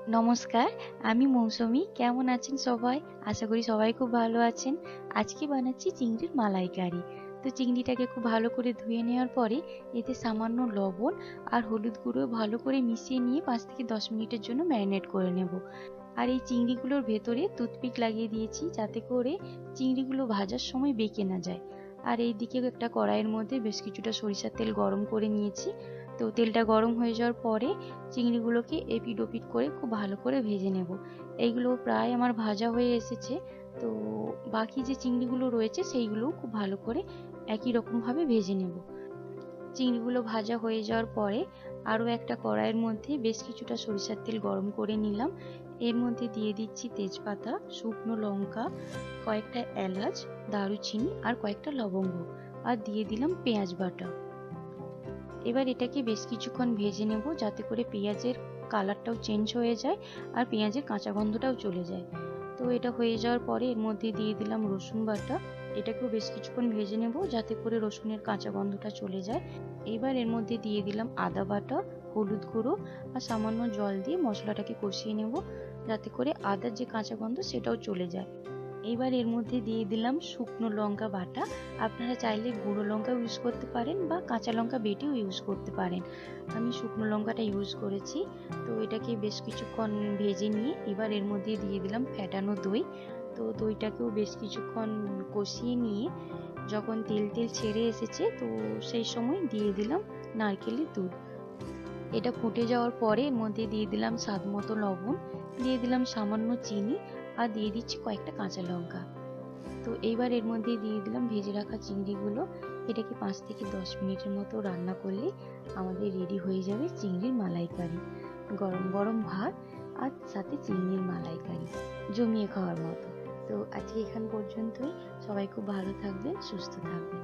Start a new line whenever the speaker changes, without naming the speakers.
নমস্কার, আমি মৌসুমী। কেমন আছেন সবাই? আশা করি সবাই খুব ভালো আছেন। আজকে বানাচ্ছি চিংড়ির মালাইকারি। তো চিংড়িটাকে খুব ভালো করে ধুয়ে নেওয়ার পরে এতে সামান্য লবণ আর হলুদ গুঁড়ো ভালো করে মিশিয়ে নিয়ে 5 থেকে 10 মিনিটের জন্য ম্যারিনেট করে নেব। আর এই চিংড়িগুলোর ভেতরে টুথপিক লাগিয়ে দিয়েছি যাতে করে চিংড়িগুলো ভাজার সময় বেঁকে না যায়। আর এই দিকে একটা কড়াইয়ের মধ্যে বেশ কিছুটা সরিষার তেল গরম করে নিয়েছি। তো তেলটা গরম হয়ে যাওয়ার পরে চিংড়িগুলোকে এপিট ওপিট করে খুব ভালো করে ভেজে নেব। এইগুলো প্রায় আমার ভাজা হয়ে এসেছে। তো বাকি যে চিংড়িগুলো রয়েছে সেইগুলোও খুব ভালো করে একই রকমভাবে ভেজে নেব। চিংড়িগুলো ভাজা হয়ে যাওয়ার পরে আরও একটা কড়াইয়ের মধ্যে বেশ কিছুটা সরিষার তেল গরম করে নিলাম। এর মধ্যে দিয়ে দিচ্ছি তেজপাতা, শুকনো লঙ্কা, কয়েকটা এলাচ, দারুচিনি আর কয়েকটা লবঙ্গ, আর দিয়ে দিলাম পেঁয়াজ বাটা। এবার এটাকে বেশ কিছুক্ষণ ভেজে নেব যাতে করে পেঁয়াজের কালারটাও চেঞ্জ হয়ে যায় আর পেঁয়াজের কাঁচা গন্ধটাও চলে যায়। তো এটা হয়ে যাওয়ার পরে এর মধ্যে দিয়ে দিলাম রসুন বাটা। এটাকেও বেশ কিছুক্ষণ ভেজে নেব যাতে করে রসুনের কাঁচা গন্ধটা চলে যায়। এবার এর মধ্যে দিয়ে দিলাম আদা বাটা, হলুদ গুঁড়ো আর সামান্য জল দিয়ে মশলাটাকে কষিয়ে নেব যাতে করে আদার যে কাঁচা গন্ধ সেটাও চলে যায়। এবার এর মধ্যে দিয়ে দিলাম শুকনো লঙ্কা বাটা। আপনারা চাইলে গুঁড়ো লঙ্কা ইউজ করতে পারেন বা কাঁচা লঙ্কা বেটেও ইউজ করতে পারেন। আমি শুকনো লঙ্কাটা ইউজ করেছি। তো এটাকে বেশ কিছুক্ষণ ভেজে নিয়ে এবার এর মধ্যে দিয়ে দিলাম ফ্যাটানো দই। তো দইটাকেও বেশ কিছুক্ষণ কষিয়ে নিয়ে যখন তেল তেল ছেড়ে এসেছে তো সেই সময় দিয়ে দিলাম নারকেলের দুধ। এটা ফুটে যাওয়ার পরে এর মধ্যে দিয়ে দিলাম স্বাদ মতো লবণ, দিয়ে দিলাম সামান্য চিনি আর দিয়ে দিচ্ছি কয়েকটা কাঁচা লঙ্কা। তো এইবার এর মধ্যে দিয়ে দিলাম ভেজে রাখা চিংড়িগুলো। এটাকে 5 থেকে 10 মিনিটের মতো রান্না করলে আমাদের রেডি হয়ে যাবে চিংড়ির মালাইকারি। গরম গরম ভাত আর সাথে চিংড়ির মালাইকারি, জমিয়ে খাওয়ার মতো। তো আজকে এখান পর্যন্তই। সবাই খুব ভালো থাকবেন, সুস্থ থাকবেন।